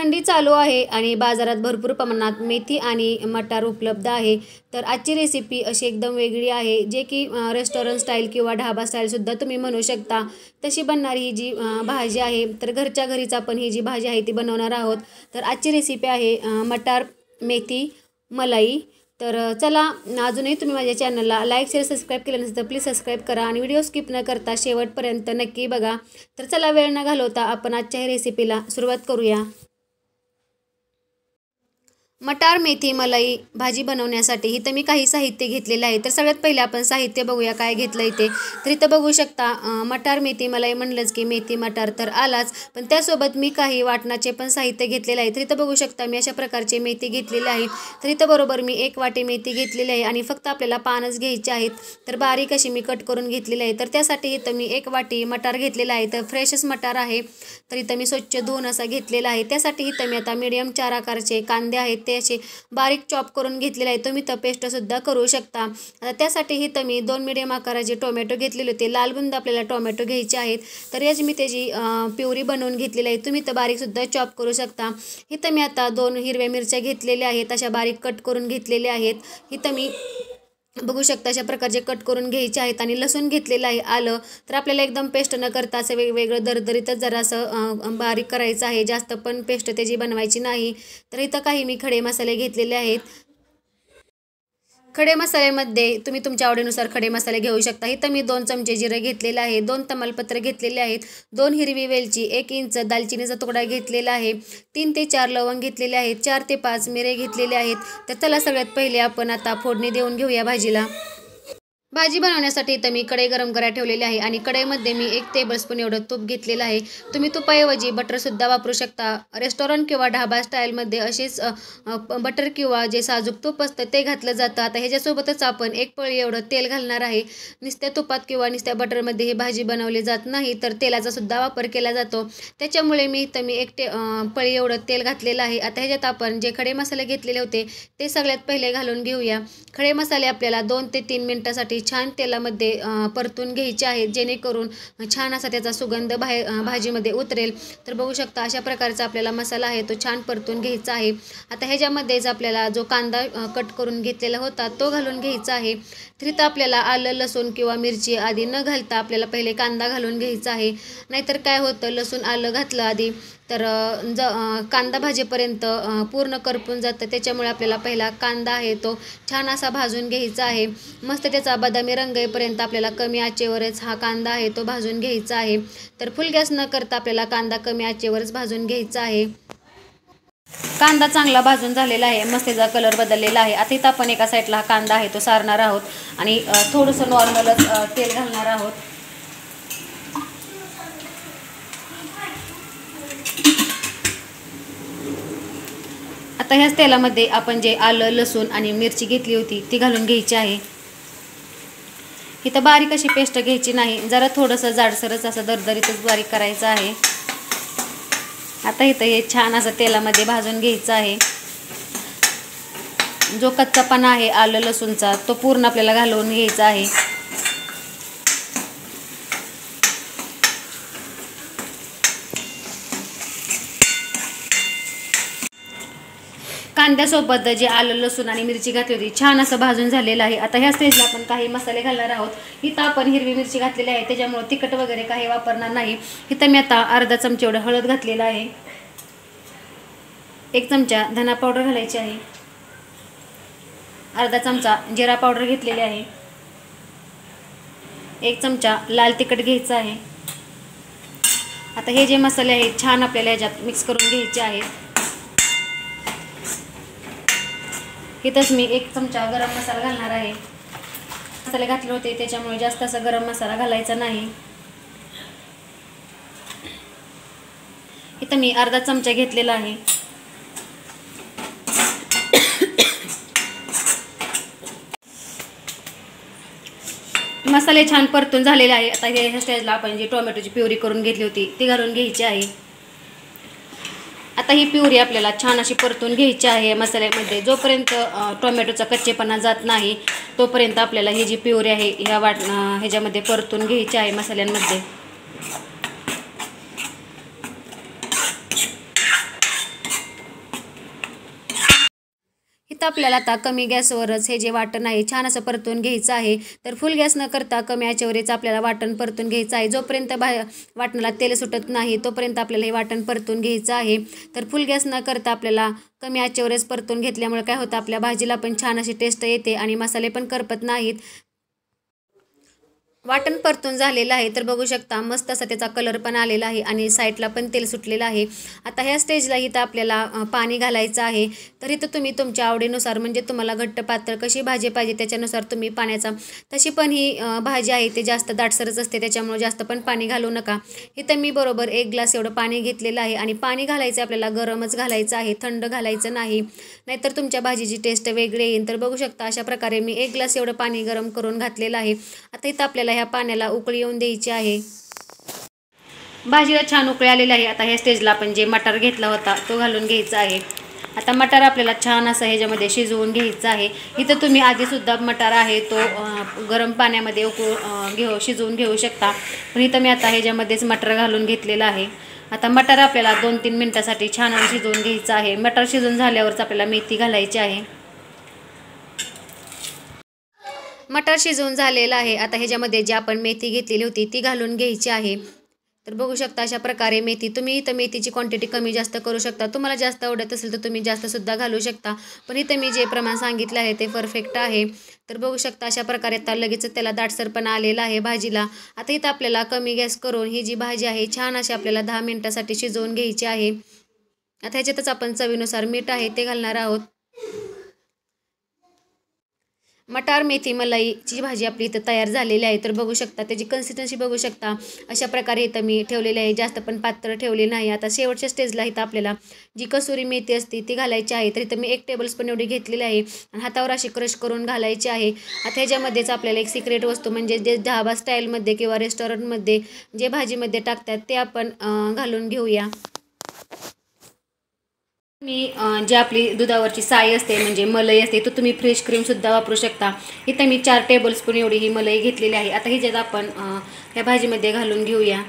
थंडी चालू आहे आणि बाजारात भरपूर प्रमाणात मेथी आणि मटार उपलब्ध आहे। तर आजची रेसिपी अशी एकदम वेगळी आहे, जे की रेस्टॉरंट स्टाईल किंवा ढाबा स्टाईल सुद्धा तुम्ही म्हणू शकता। तशी बनणारी ही जी भाजी आहे, तर घरच्या घरीच आपण ही जी भाजी आहे ती बनवणार आहोत। तर आजची रेसिपी आहे मटार मेथी मलाई। तर चला, अजूनही तुम्ही माझ्या चॅनलला लाईक शेअर सबस्क्राईब केलं नसेल तर प्लीज सबस्क्राईब करा आणि व्हिडिओ स्किप न करता शेवटपर्यंत नक्की बघा। तर चला, वेळ न घालवता आपण आजच्या या रेसिपीला सुरुवात करूया। मटार मेथी मलाई भाजी बनवण्यासाठी इथं मी काही साहित्य घेतलेले आहे। तर सगळ्यात पहिले आपण साहित्य बघूया काय घेतलं इथे। तर इथं बघू शकता मटार मेथी मलाई म्हणलंच की मेथी मटार तर आलाच, पण त्यासोबत मी काही वाटणाचे पण साहित्य घेतलेले आहे। तर इथं बघू शकता मी अशा प्रकारचे मेथी घेतलेली आहे। तर इथं बरोबर मी 1 वाटी मेथी घेतलेली आहे आणि फक्त आपल्याला पानच घ्यायचे आहेत। तर बारीक अशी मी कट करून घेतलेली आहे। तर त्यासाठी इथं मी 1 वाटी मटार घेतलेला आहे। तर फ्रेशच मटार आहे। तर इथं मी स्वच्छ धुवून असा घेतलेला आहे। त्यासाठी इथं मी आता मीडियम 4 आकारचे कांदे आहेत ते असे बारीक चॉप करून घेतलेले आहे। तुम्ही तर पेस्ट सुद्धा करू शकता। आता त्यासाठी इथं मी 2 मीडियम आकाराचे टोमॅटो घेतलेले होते। लाल बुंद आपल्याला टोमॅटो घ्यायचे आहेत। तर याची मी त्याची प्युरी बनवून घेतलेली आहे। तुम्ही तर बारीक सुद्धा चॉप करू शकता। इथं मी आता 2 हिरव्या मिरच्या घेतलेल्या आहेत, अशा बारीक कट करून घेतलेल्या आहेत। इथं मी बघू शकता अशा प्रकारचे कट करून घ्यायचे आहेत आणि लसूण घेतलेलं आहे। आलं तर आपल्याला एकदम पेस्ट न करता असं वेगवेगळं दरदरीतच जरासं बारीक करायचं आहे, जास्त पण पेस्ट त्याची बनवायची नाही। तर इथं काही मी खडे मसाले घेतलेले आहेत। खडे मसाल्यामध्ये तुम्ही तुमच्या आवडीनुसार खडे मसाले घेऊ शकता। इथं मी 2 चमचे जिरे घेतलेले आहे, 2 तमालपत्र घेतलेले आहेत, 2 हिरवी वेलची, 1 इंच दालचिनीचा तुकडा घेतलेला आहे, 3 ते 4 लवंग घेतलेले आहेत, 4 ते 5 मिरे घेतलेले आहेत। तर चला सगळ्यात पहिले आपण आता फोडणी देऊन घेऊया भाजीला। भाजी बनवण्यासाठी इथं मी कढई गरम करायला ठेवलेली आहे आणि कढईमध्ये मी 1 टेबलस्पून एवढं तूप घेतलेलं आहे। तुम्ही तुपाऐवजी बटरसुद्धा वापरू शकता। रेस्टॉरंट किंवा ढाबा स्टाईलमध्ये असेच बटर किंवा जे साजूक तूप असतं ते घातलं जातं। आता ह्याच्यासोबतच आपण 1 पळी एवढं तेल घालणार आहे। नुसत्या तुपात किंवा नुसत्या बटरमध्ये ही भाजी बनवली जात नाही, तर तेलाचा सुद्धा वापर केला जातो। त्याच्यामुळे मी इथं मी 1 पळी एवढं तेल घातलेलं आहे। आता ह्याच्यात आपण जे खडे मसाले घेतलेले होते ते सगळ्यात पहिले घालून घेऊया। खडे मसाले आपल्याला 2 ते 3 मिनिटासाठी छान तेलामध्ये परतून घ्यायचे आहेत, जेणेकरून छान असा त्याचा सुगंध भाजीमध्ये उतरेल। तर बघू शकता अशा प्रकारचा आपल्याला मसाला आहे तो छान परतून घ्यायचा आहे। आता ह्याच्यामध्येच आपल्याला जो कांदा कट करून घेतलेला होता तो घालून घ्यायचा आहे। तर इथं आपल्याला आलं लसूण किंवा मिरची आधी न घालता आपल्याला पहिले कांदा घालून घ्यायचा आहे। नाहीतर काय होतं, लसूण आलं घातलं आधी तर कांदा भाजीपर्यंत पूर्ण करपून जातं। त्याच्यामुळे आपल्याला पहिला कांदा आहे तो छान असा भाजून घ्यायचा आहे। मस्त त्याचा बदामी रंग येईपर्यंत आपल्याला कमी आचेवरच हा कांदा आहे तो भाजून घ्यायचा आहे। तर फुल गॅस न करता आपल्याला कांदा कमी आचेवरच भाजून घ्यायचा आहे। कांदा चांगला भाजून झालेला आहे, मस्त त्याचा कलर बदललेला आहे। आता इथं आपण एका साईडला हा कांदा आहे तो सारणार आहोत आणि थोडंसं नॉर्मलच तेल घालणार आहोत। आता ह्याच तेलामध्ये आपण जे आलं लसूण आणि मिरची घेतली होती ती घालून घ्यायची आहे। इथं बारीक अशी पेस्ट घ्यायची नाही, जरा थोडंसं जाडसरच असं दरदरीतच बारीक करायचं आहे। आता इथं हे छान असं तेलामध्ये भाजून घ्यायचं आहे। जो कच्चापणा आहे आलं लसूणचा तो पूर्ण आपल्याला घालवून घ्यायचा आहे। कांद्यासोबत जे आलं लसूण आणि मिरची घातली होती छान असं भाजून झालेलं आहे। आता ह्या स्टेजला आपण काही मसाले घालणार आहोत। इथं आपण हिरवी मिरची घातलेली आहे, त्याच्यामुळे तिखट वगैरे काही वापरणार नाही। इथं मी आता अर्धा चमचा एवढं हळद घातलेलं आहे, 1 चमचा धना पावडर घालायची आहे, अर्धा चमचा जिरा पावडर घेतलेली आहे, 1 चमचा लाल तिखट घ्यायचं आहे। आता हे जे मसाले आहेत छान आपल्याला ह्याच्यात मिक्स करून घ्यायचे आहेत। इथंच मी 1 चमचा गरम मसाला घालणार आहे। मसाले घातले होते त्याच्यामुळे जास्त असा गरम मसाला घालायचा नाही। इथं मी अर्धा चमचा घेतलेला आहे। मसाले छान परतून झालेले आहे। आता ह्या स्टेजला आपण जी टोमॅटोची प्युरी करून घेतली होती ती घालून घ्यायची आहे। आता ही प्युरी आपल्याला छान अशी परतून घ्यायची आहे मसाल्यामध्ये। जोपर्यंत टोमॅटोचा कच्चेपणा जात नाही तोपर्यंत आपल्याला ही जी प्युरी आहे ह्याच्यामध्ये परतून घ्यायची आहे मसाल्यांमध्ये। इथं आपल्याला आता कमी गॅसवरच हे जे वाटण आहे छान असं परतून घ्यायचं आहे. तर फुल गॅस न करता कमी आचेवरच आपल्याला वाटण परतून घ्यायचं आहे. जोपर्यंत वाटणाला तेल सुटत नाही तोपर्यंत आपल्याला हे वाटण परतून घ्यायचं आहे. तर फुल गॅस न करता आपल्याला कमी आचेवरच परतून घेतल्यामुळे काय होतं, आपल्या भाजीला पण छान अशी टेस्ट येते आणि मसाले पण करपत नाहीत. वाटण परतून झालेलं आहे तर बघू शकता मस्त असा त्याचा कलर पण आलेला आहे आणि साईडला पण तेल सुटलेलं आहे. आता ह्या स्टेजला इथं आपल्याला पाणी घालायचं आहे. तर इथं तुम्ही तुमच्या आवडीनुसार म्हणजे तुम्हाला घट्ट पातळ कशी भाजी पाहिजे त्याच्यानुसार तुम्ही पाण्याचा, तशी पण ही भाजी आहे ते जास्त दाटसरच असते त्याच्यामुळे जास्त पण पाणी घालू नका. इथं मी बरोबर 1 ग्लास एवढं पाणी घेतलेलं आहे आणि पाणी घालायचं आपल्याला गरमच घालायचं आहे, थंड घालायचं नाही, नाहीतर तुमच्या भाजीची टेस्ट वेगळी येईल. तर बघू शकता अशा प्रकारे मी 1 ग्लास एवढं पाणी गरम करून घातलेलं आहे. आता इथं आपल्याला ह्या पाण्याला उकळी येऊन द्यायची आहे. भाजीला छान उकळी आलेली आहे. आता ह्या स्टेजला आपण जे मटार घेतला होता तो घालून घ्यायचा आहे. आता मटार आपल्याला छान असं ह्याच्यामध्ये शिजवून घ्यायचं आहे. इथं तुम्ही आधीसुद्धा मटार आहे तो गरम पाण्यामध्ये शिजवून घेऊ शकता, पण इथं मी आता ह्याच्यामध्येच मटार घालून घेतलेला आहे. आता मटार आपल्याला 2-3 मिनटासाठी छान शिजवून घ्यायचं आहे. मटार शिजून झाल्यावरच आपल्याला मेथी घालायची आहे. मटार शिजवून झालेलं आहे. आता ह्याच्यामध्ये जी आपण मेथी घेतलेली होती ती घालून घ्यायची आहे. तर बघू शकता अशा प्रकारे मेथी, तुम्ही इथं मेथीची क्वांटिटी कमी जास्त करू शकता. तुम्हाला जास्त आवडत असेल तर तुम्ही जास्तसुद्धा घालू शकता, पण इथं मी जे प्रमाण सांगितलं आहे ते परफेक्ट आहे. तर बघू शकता अशा प्रकारे आता लगेच त्याला दाटसरपणा आलेला आहे भाजीला. आता इथं आपल्याला कमी गॅस करून ही जी भाजी आहे छान अशी आपल्याला 10 मिनटासाठी शिजवून घ्यायची आहे. आता ह्याच्यातच आपण चवीनुसार मीठ आहे ते घालणार आहोत. मटार मेथी मलाईची भाजी आपली इथं तयार झालेली आहे. तर बघू शकता त्याची कन्सिस्टन्सी बघू शकता अशा प्रकारे इथं मी ठेवलेली आहे, जास्त पण पातळ ठेवली नाही. आता शेवटच्या स्टेजला इथं आपल्याला जी कसुरी मेथी असते ती घालायची आहे. तर इथं मी 1 टेबलस्पून एवढी घेतलेली आहे आणि हातावर अशी क्रश करून घालायची आहे. आता ह्याच्यामध्येच आपल्याला एक सिक्रेट वस्तू म्हणजे जे ढाबा स्टाईलमध्ये किंवा रेस्टॉरंटमध्ये जे भाजीमध्ये टाकतात ते आपण घालून घेऊया. मी जी आपली दुधावरची साय असते म्हणजे मलाई असते तो तुम्ही फ्रेश क्रीमसुद्धा वापरू शकता. इथं मी 4 टेबलस्पून एवढी ही मलाई घेतलेली आहे. आता ह्याच्यात आपण ह्या भाजीमध्ये घालून घेऊया.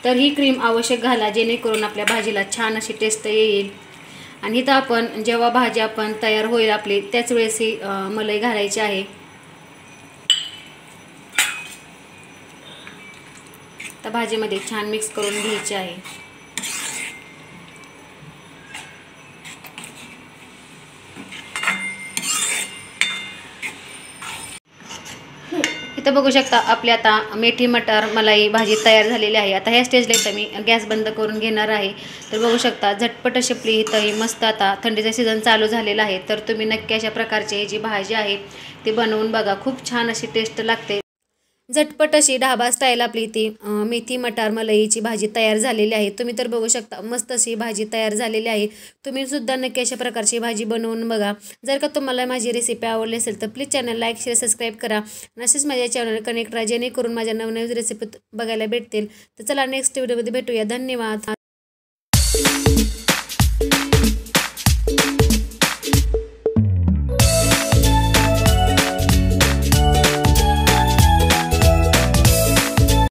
तर ही क्रीम आवश्यक घाला जेणेकरून आपल्या भाजीला छान अशी टेस्ट येईल. आणि इथं आपण जेव्हा भाजी आपण तयार होईल आपली त्याच वेळेस ही मलाई घालायची आहे. तर भाजीमध्ये छान मिक्स करून घ्यायची आहे. इथं बघू शकता आपली आता मेथी मटार मलाई भाजी तयार झालेली आहे. आता ह्या स्टेजला इथं मी गॅस बंद करून घेणार आहे. तर बघू शकता झटपट अशी आपली इथं ही मस्त आता थंडीचा सीझन चालू झालेला आहे. तर तुम्ही नक्की अशा प्रकारची जी भाजी आहे ती बनवून बघा, खूप छान अशी टेस्ट लागते. झटपट अशी ढाबा स्टाईल आपली ती मेथी मटार मलईची भाजी तयार झालेली आहे. तुम्ही तर बघू शकता मस्त अशी भाजी तयार झालेली आहे. तुम्ही सुद्धा नक्की अशा प्रकारची भाजी बनवून बघा. जर का तुम्हाला माझी रेसिपी आवडली असेल तर please channel like share subscribe करा. असेच माझ्या चॅनल कनेक्ट राहा जेणेकरून माझ्या नवनवीन रेसिपी बघायला भेटतील. तर चला नेक्स्ट व्हिडिओमध्ये भेटूया. धन्यवाद.